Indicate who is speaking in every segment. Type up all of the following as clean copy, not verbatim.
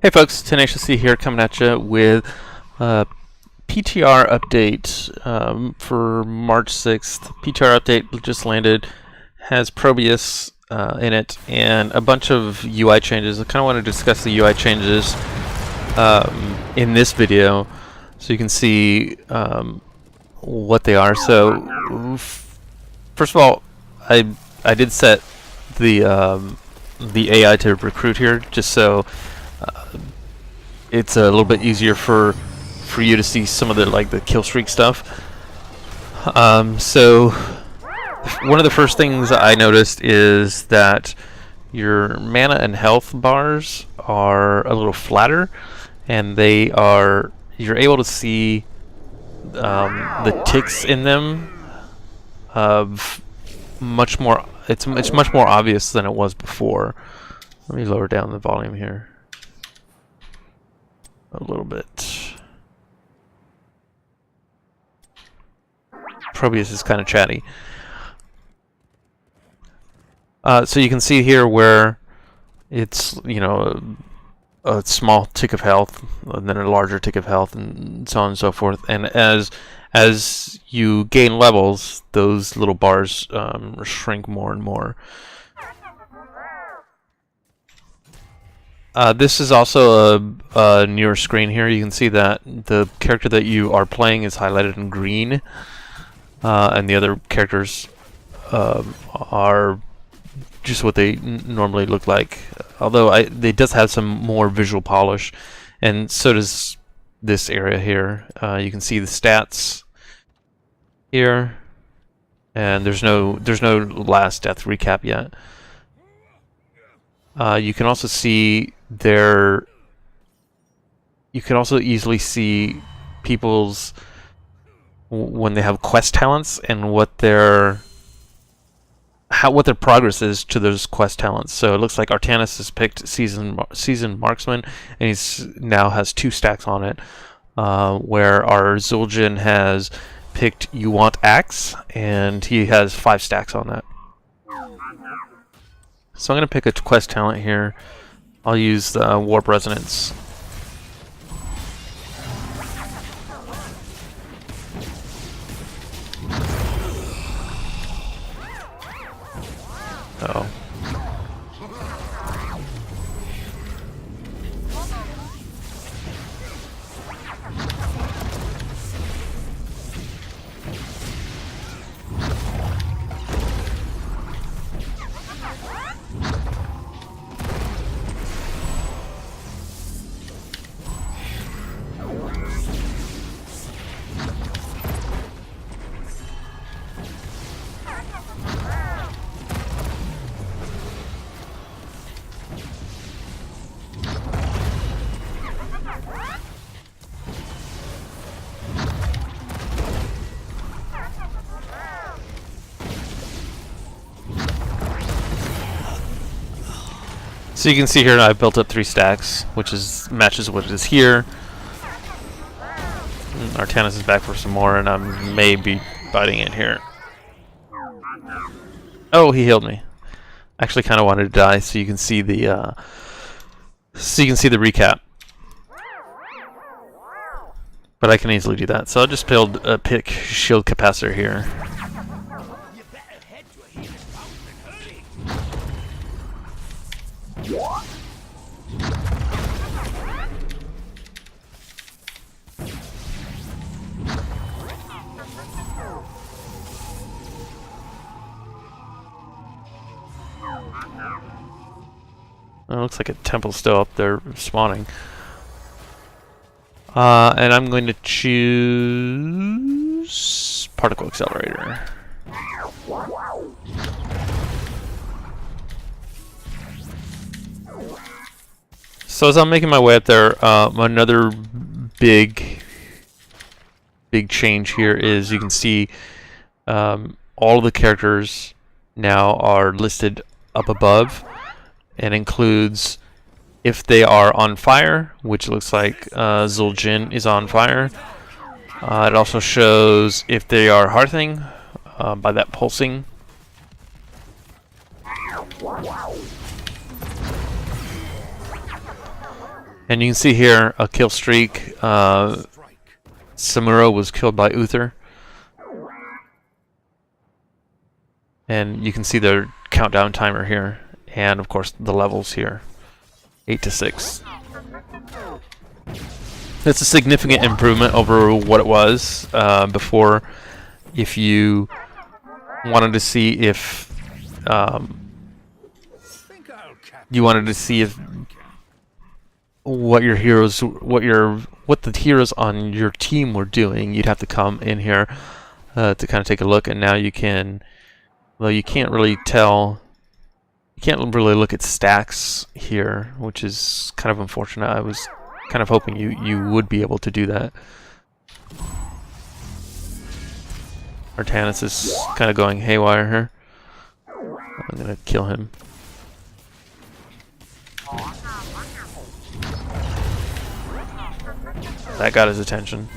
Speaker 1: Hey folks, Tenacious C here coming at you with a PTR update for March 6th. PTR update just landed, has Probius in it, and a bunch of UI changes. I kind of want to discuss the UI changes in this video so you can see what they are. So, first of all, I did set the AI to recruit here just so it's a little bit easier for you to see some of the kill streak stuff. So one of the first things I noticed is that your mana and health bars are a little flatter, and you're able to see the ticks in them of much more. It's much more obvious than it was before. Let me lower down the volume here a little bit. Probius is kind of chatty. So you can see here where it's, a small tick of health and then a larger tick of health and so on and so forth. And as you gain levels, those little bars shrink more and more. This is also a newer screen here. You can see that the character that you are playing is highlighted in green, and the other characters are just what they normally look like. Although they does have some more visual polish, and so does this area here. You can see the stats here, and there's no last death recap yet. You can also see you can also easily see people's when they have quest talents and what their progress is to those quest talents. So it looks like Artanis has picked seasoned marksman, and he's now has 2 stacks on it. Where our Zul'jin has picked You Want Axe, and he has 5 stacks on that. So I'm going to pick a quest talent here. I'll use the Warp Resonance. Uh-oh. So you can see here I built up 3 stacks, which matches what it is here. Artanis is back for some more, and I may be biting it here. Oh, he healed me. Actually, kind of wanted to die, so you can see the recap. But I can easily do that, so I'll just pick shield capacitor here. It looks like a temple's still up there spawning. And I'm going to choose Particle Accelerator. So as I'm making my way up there, another big change here is you can see all of the characters now are listed up above, and includes if they are on fire, which looks like Zul'jin is on fire. It also shows if they are hearthing by that pulsing. And you can see here a kill streak. Samuro was killed by Uther. And you can see the countdown timer here. And of course the levels here. 8 to 6. That's a significant improvement over what it was before. If you wanted to see if what the heroes on your team were doing, you'd have to come in here to kind of take a look. And now you can, well, you can't really tell. You can't really look at stacks here, which is kind of unfortunate. I was kind of hoping you would be able to do that. Artanis is kind of going haywire here. I'm gonna kill him. That got his attention.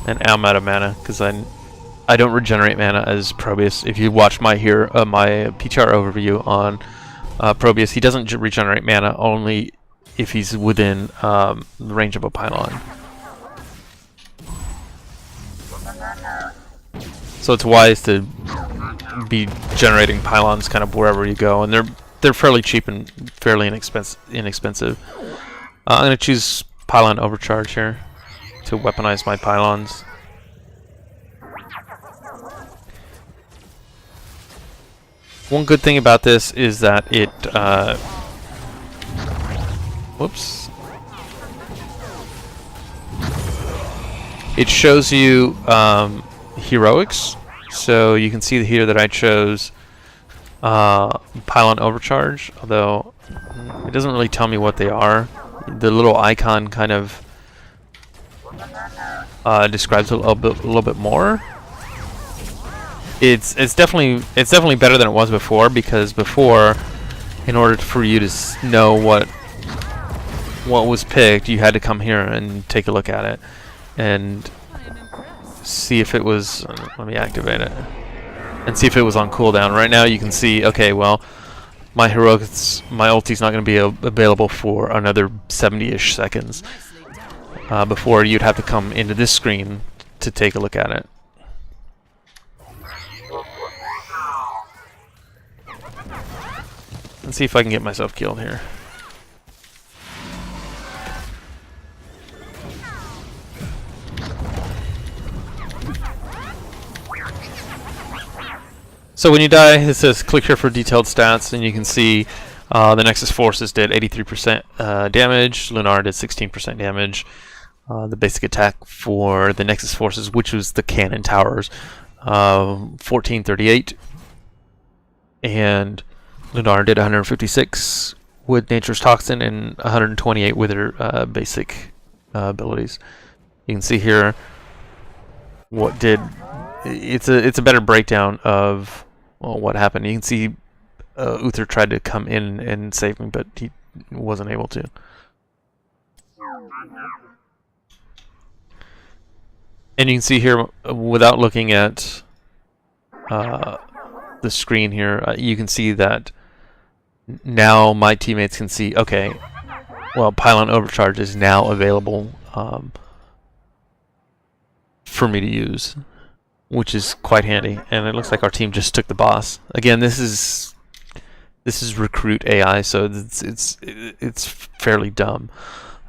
Speaker 1: And I'm out of mana because I don't regenerate mana as Probius. If you watch my PTR overview on Probius, he doesn't regenerate mana only if he's within the range of a pylon. So it's wise to be generating pylons kind of wherever you go, and they're fairly cheap and fairly inexpensive. I'm gonna choose Pylon Overcharge here to weaponize my pylons. One good thing about this is that it whoops. It shows you heroics, so you can see here that I chose Pylon Overcharge, although it doesn't really tell me what they are. The little icon kind of describes a little bit more. It's definitely better than it was before, because before, in order for you to know what was picked, you had to come here and take a look at it and see if it was. Let me activate it and see if it was on cooldown. Right now, you can see. Okay, well, my ulti's not going to be available for another 70-ish seconds. Before you'd have to come into this screen to take a look at it. Let's see if I can get myself killed here. So when you die, it says click here for detailed stats, and you can see the Nexus Forces did 83% damage, Lunar did 16% damage. The basic attack for the Nexus Forces, which was the cannon towers, 1438, and Lunar did 156 with Nature's Toxin and 128 with her basic abilities. You can see here what did. It's a better breakdown of what happened. You can see Uther tried to come in and save me, but he wasn't able to. And you can see here, without looking at the screen here, you can see that now my teammates can see, okay, well, Pylon Overcharge is now available for me to use, which is quite handy. And it looks like our team just took the boss. Again, this is recruit AI, so it's fairly dumb.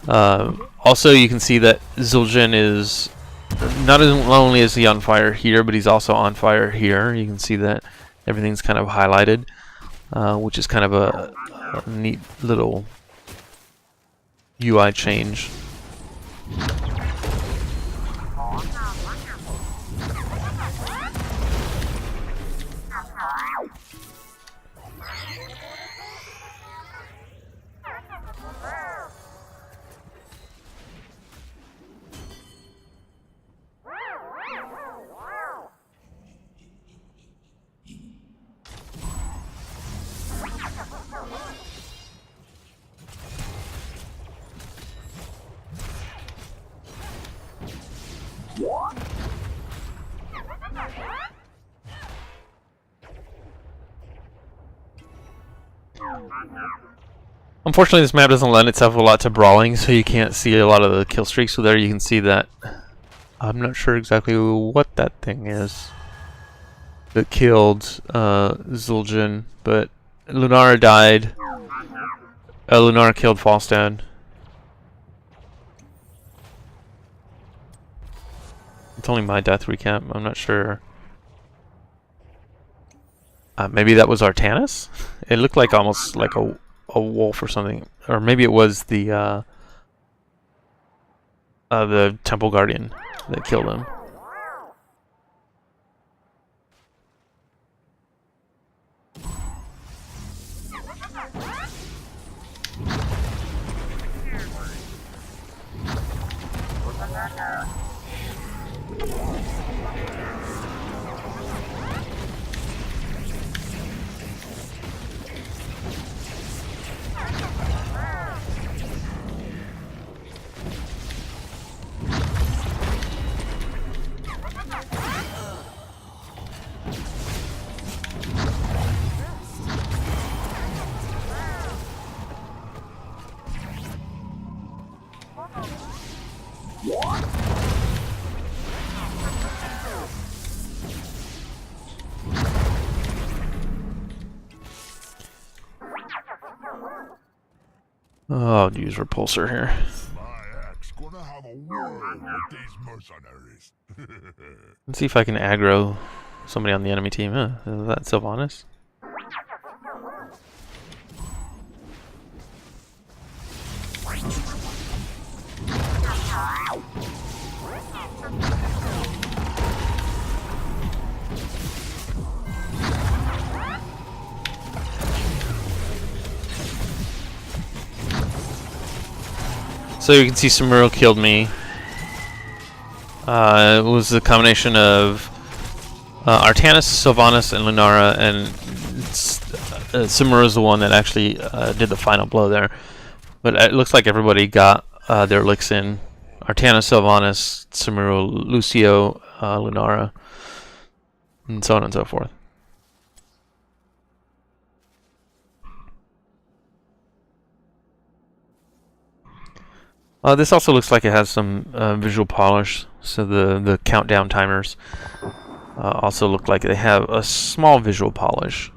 Speaker 1: Also, you can see that Zul'jin is not only is he on fire here, but he's also on fire here. You can see that everything's kind of highlighted, which is kind of a neat little UI change. Unfortunately, this map doesn't lend itself a lot to brawling, so you can't see a lot of the kill streaks. So there you can see that. I'm not sure exactly what that thing is that killed Zul'jin, but Lunara died. Lunara killed Falstad. It's only my death recap. I'm not sure. Maybe that was Artanis? It looked like almost like a wolf or something. Or maybe it was the Temple Guardian that killed him. Oh, I'll use Repulsor here.
Speaker 2: Gonna have a word with these mercenaries.
Speaker 1: Let's see if I can aggro somebody on the enemy team. Huh? Is that Sylvanas? So you can see Samuro killed me. It was a combination of Artanis, Sylvanas, and Lunara, and Samuro's the one that actually did the final blow there. But it looks like everybody got their licks in. Artanis, Sylvanas, Samuro, Lucio, Lunara, and so on and so forth. This also looks like it has some visual polish, so the countdown timers also look like they have a small visual polish.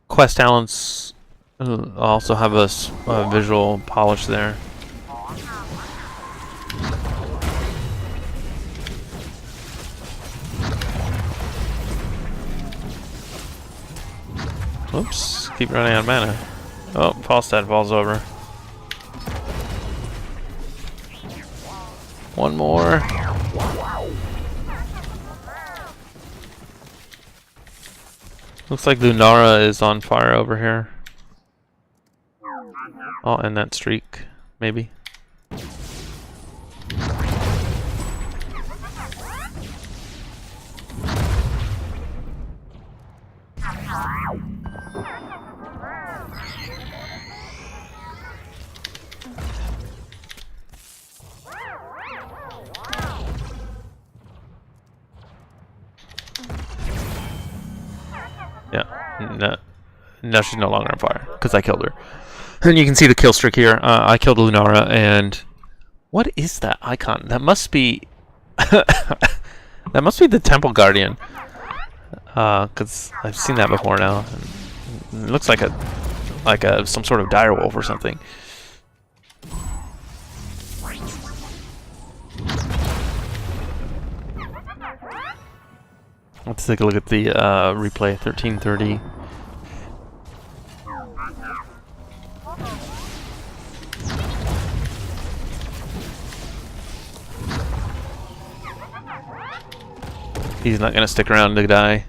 Speaker 1: Quest talents also have a visual polish there. Oops, keep running out of mana. Oh, Falstad falls over. One more. Looks like Lunara is on fire over here. I'll end that streak, maybe. Yeah, no, she's no longer on fire because I killed her. And you can see the kill streak here. I killed Lunara, and what is that icon? That must be that must be the Temple Guardian. Because I've seen that before now. It looks like some sort of direwolf or something. Let's take a look at the replay. 1330. He's not gonna stick around to die.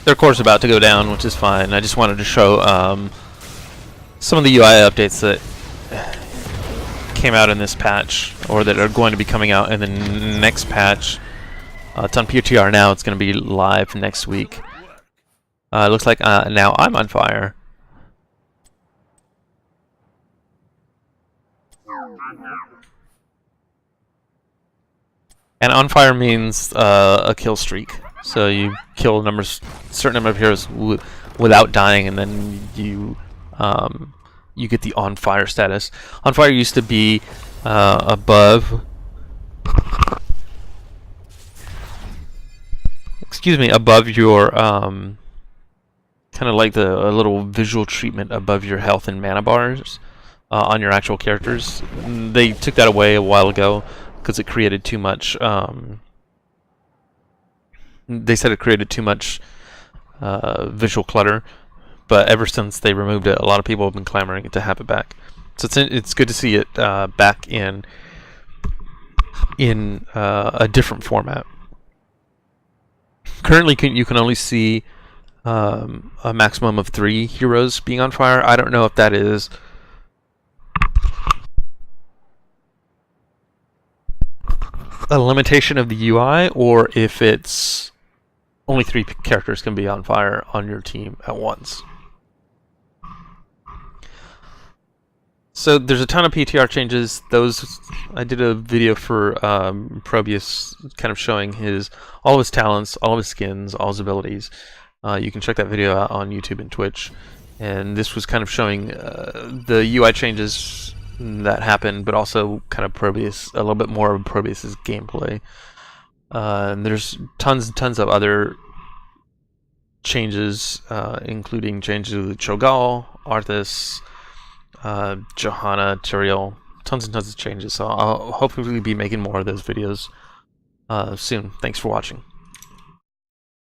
Speaker 1: Their core's about to go down, which is fine. I just wanted to show some of the UI updates that came out in this patch, or that are going to be coming out in the next patch. It's on PTR now. It's going to be live next week. It looks like now I'm on fire. And on fire means a kill streak. So you kill certain number of heroes without dying, and then you get the on fire status. On fire used to be above. Excuse me, above your kind of like a little visual treatment above your health and mana bars on your actual characters. They took that away a while ago because it created too much. They said it created too much visual clutter, but ever since they removed it, a lot of people have been clamoring to have it back. So it's good to see it back in a different format. Currently, you can only see a maximum of 3 heroes being on fire. I don't know if that is a limitation of the UI, or if it's only 3 characters can be on fire on your team at once. So there's a ton of PTR changes. I did a video for Probius, kind of showing all of his talents, all of his skins, all his abilities. You can check that video out on YouTube and Twitch. And this was kind of showing the UI changes that happened, but also kind of a little bit more of Probius's gameplay. And there's tons and tons of other changes, including changes to Cho'Gall, Arthas, Johanna, Tyrael, tons and tons of changes. So I'll hopefully be making more of those videos soon. Thanks for watching.